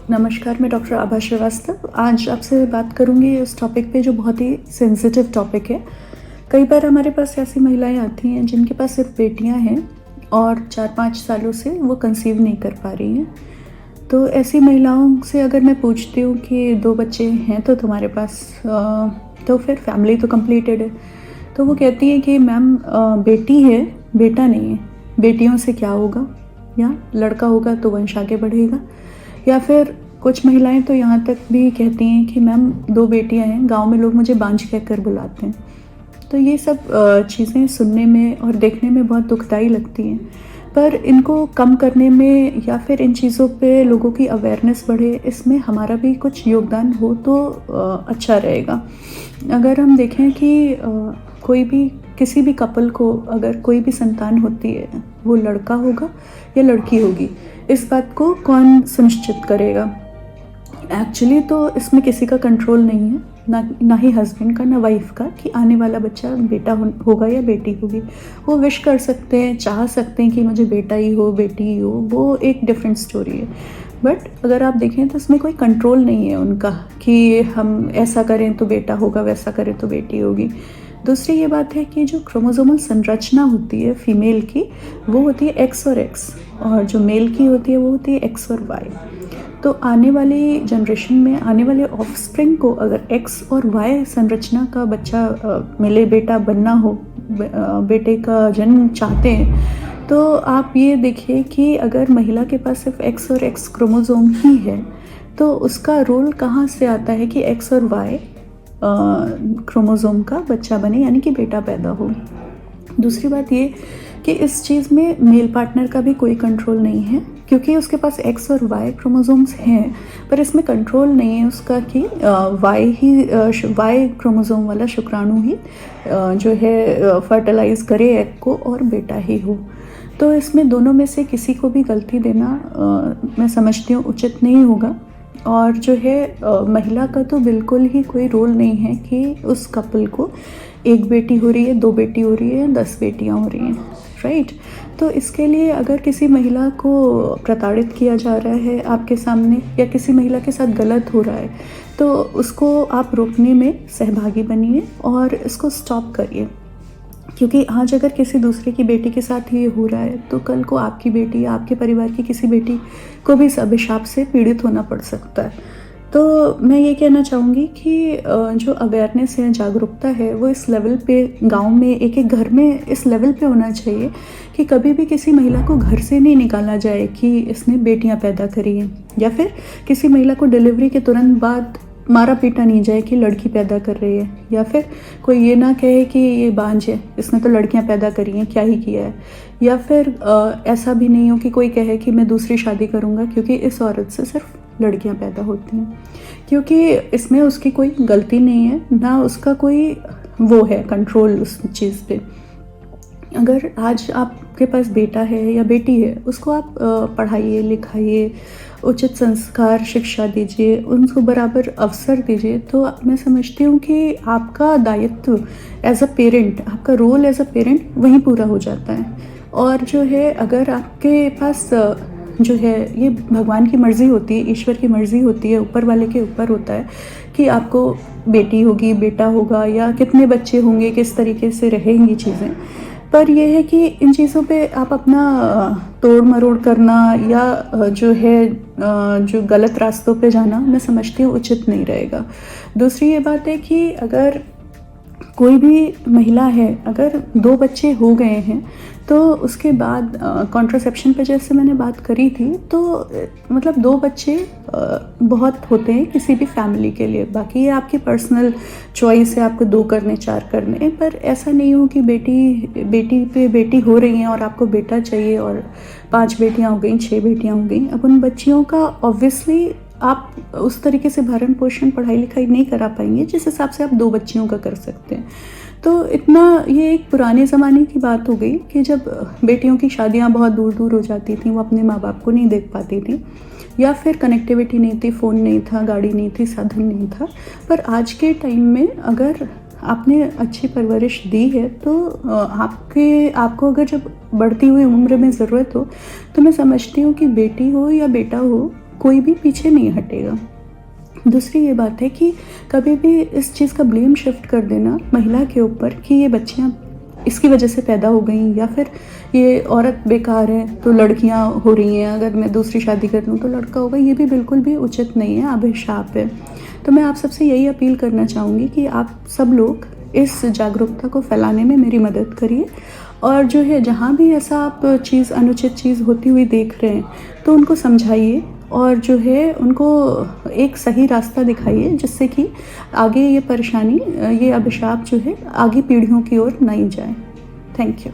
नमस्कार, मैं डॉक्टर आभा श्रीवास्तव। आज आपसे बात करूँगी उस टॉपिक पे जो बहुत ही सेंसिटिव टॉपिक है। कई बार हमारे पास ऐसी महिलाएं आती हैं जिनके पास सिर्फ बेटियां हैं और 4-5 सालों से वो कंसीव नहीं कर पा रही हैं। तो ऐसी महिलाओं से अगर मैं पूछती हूँ कि 2 बच्चे हैं तो तुम्हारे पास, तो फिर फैमिली तो कंप्लीटेड है। तो वो कहती है कि मैम बेटी है, बेटा नहीं है। बेटियों से क्या होगा, या लड़का होगा तो वंश आगे बढ़ेगा। या फिर कुछ महिलाएं तो यहाँ तक भी कहती हैं कि मैम 2 बेटियां हैं, गांव में लोग मुझे बांझ कहकर बुलाते हैं। तो ये सब चीज़ें सुनने में और देखने में बहुत दुखदाई लगती हैं, पर इनको कम करने में या फिर इन चीज़ों पे लोगों की अवेयरनेस बढ़े, इसमें हमारा भी कुछ योगदान हो तो अच्छा रहेगा। अगर हम देखें कि कोई भी किसी भी कपल को अगर कोई भी संतान होती है, वो लड़का होगा या लड़की होगी, इस बात को कौन सुनिश्चित करेगा? एक्चुअली तो इसमें किसी का कंट्रोल नहीं है, ना ही हस्बैंड का ना वाइफ का, कि आने वाला बच्चा बेटा होगा या बेटी होगी। वो विश कर सकते हैं, चाह सकते हैं कि मुझे बेटा ही हो बेटी ही हो, वो एक डिफरेंट स्टोरी है। बट अगर आप देखें तो इसमें कोई कंट्रोल नहीं है उनका कि हम ऐसा करें तो बेटा होगा, वैसा करें तो बेटी होगी। दूसरी ये बात है कि जो क्रोमोसोमल संरचना होती है फीमेल की, वो होती है एक्स और एक्स, और जो मेल की होती है वो होती है एक्स और वाई। तो आने वाली जनरेशन में आने वाले ऑफस्प्रिंग को अगर एक्स और वाई संरचना का बच्चा मिले, बेटा बनना हो, बेटे का जन्म चाहते हैं, तो आप ये देखिए कि अगर महिला के पास सिर्फ एक्स और एक्स क्रोमोसोम ही है तो उसका रोल कहाँ से आता है कि एक्स और वाई क्रोमोसोम का बच्चा बने, यानी कि बेटा पैदा हो। दूसरी बात ये कि इस चीज़ में मेल पार्टनर का भी कोई कंट्रोल नहीं है, क्योंकि उसके पास एक्स और वाई क्रोमोसोम्स हैं, पर इसमें कंट्रोल नहीं है उसका कि वाई क्रोमोसोम वाला शुक्राणु ही जो है फर्टिलाइज करे एग को और बेटा ही हो। तो इसमें दोनों में से किसी को भी गलती देना मैं समझती हूँ उचित नहीं होगा। और जो है महिला का तो बिल्कुल ही कोई रोल नहीं है कि उस कपल को 1 बेटी हो रही है, 2 बेटी हो रही है, 10 बेटियां हो रही हैं, राइट। तो इसके लिए अगर किसी महिला को प्रताड़ित किया जा रहा है आपके सामने या किसी महिला के साथ गलत हो रहा है, तो उसको आप रोकने में सहभागी बनिए और इसको स्टॉप करिए। क्योंकि आज अगर किसी दूसरे की बेटी के साथ ये हो रहा है तो कल को आपकी बेटी या आपके परिवार की किसी बेटी को भी इस अभिशाप से पीड़ित होना पड़ सकता है। तो मैं ये कहना चाहूँगी कि जो अवेयरनेस है, जागरूकता है, वो इस लेवल पे गांव में एक घर में इस लेवल पे होना चाहिए कि कभी भी किसी महिला को घर से नहीं निकाला जाए कि इसने बेटियां पैदा करी हैं, या फिर किसी महिला को डिलीवरी के तुरंत बाद मारा पीटा नहीं जाए कि लड़की पैदा कर रही है, या फिर कोई ये ना कहे कि ये बांझ है, इसने तो लड़कियां पैदा करी हैं, क्या ही किया है। या फिर ऐसा भी नहीं हो कि कोई कहे कि मैं दूसरी शादी करूँगा क्योंकि इस औरत से सिर्फ लड़कियां पैदा होती हैं, क्योंकि इसमें उसकी कोई गलती नहीं है, ना उसका कोई वो है कंट्रोल उस चीज़ पे। अगर आज आपके पास बेटा है या बेटी है, उसको आप पढ़ाइए, लिखाइए, उचित संस्कार शिक्षा दीजिए, उनको बराबर अवसर दीजिए, तो मैं समझती हूँ कि आपका दायित्व एज अ पेरेंट, आपका रोल एज अ पेरेंट वहीं पूरा हो जाता है। और जो है अगर आपके पास जो है ये भगवान की मर्ज़ी होती है, ईश्वर की मर्ज़ी होती है, ऊपर वाले के ऊपर होता है कि आपको बेटी होगी, बेटा होगा, या कितने बच्चे होंगे, किस तरीके से रहेंगी चीज़ें। पर यह है कि इन चीज़ों पे आप अपना तोड़ मरोड़ करना या जो है जो गलत रास्तों पे जाना, मैं समझती हूँ उचित नहीं रहेगा। दूसरी ये बात है कि अगर कोई भी महिला है, अगर 2 बच्चे हो गए हैं तो उसके बाद कॉन्ट्रासेप्शन पे जैसे मैंने बात करी थी, तो मतलब 2 बच्चे बहुत होते हैं किसी भी फैमिली के लिए। बाकी ये आपकी पर्सनल चॉइस है, आपको 2 करने 4 करने, पर ऐसा नहीं हो कि बेटी पे बेटी हो रही हैं और आपको बेटा चाहिए और 5 बेटियां हो गई, 6 बेटियां हो गई। अब उन बच्चियों का ऑब्वियसली आप उस तरीके से भरण पोषण, पढ़ाई लिखाई नहीं करा पाएंगे जिस हिसाब से आप 2 बच्चियों का कर सकते हैं। तो इतना ये एक पुराने ज़माने की बात हो गई कि जब बेटियों की शादियां बहुत दूर दूर हो जाती थी, वो अपने माँ बाप को नहीं देख पाती थी, या फिर कनेक्टिविटी नहीं थी, फ़ोन नहीं था, गाड़ी नहीं थी, साधन नहीं था। पर आज के टाइम में अगर आपने अच्छी परवरिश दी है तो आपको अगर जब बढ़ती हुई उम्र में ज़रूरत हो, तो मैं समझती हूँ कि बेटी हो या बेटा हो, कोई भी पीछे नहीं हटेगा। दूसरी ये बात है कि कभी भी इस चीज़ का ब्लेम शिफ्ट कर देना महिला के ऊपर कि ये बच्चियाँ इसकी वजह से पैदा हो गई, या फिर ये औरत बेकार है तो लड़कियाँ हो रही हैं, अगर मैं दूसरी शादी कर लूँ तो लड़का होगा, ये भी बिल्कुल भी उचित नहीं है, अभिशाप है। तो मैं आप सबसे यही अपील करना चाहूँगी कि आप सब लोग इस जागरूकता को फैलाने में मेरी मदद करिए, और जो है जहाँ भी ऐसा आप चीज़ अनुचित चीज़ होती हुई देख रहे हैं तो उनको समझाइए, और जो है उनको एक सही रास्ता दिखाइए, जिससे कि आगे ये परेशानी, ये अभिशाप जो है आगे पीढ़ियों की ओर नहीं जाए। Thank you.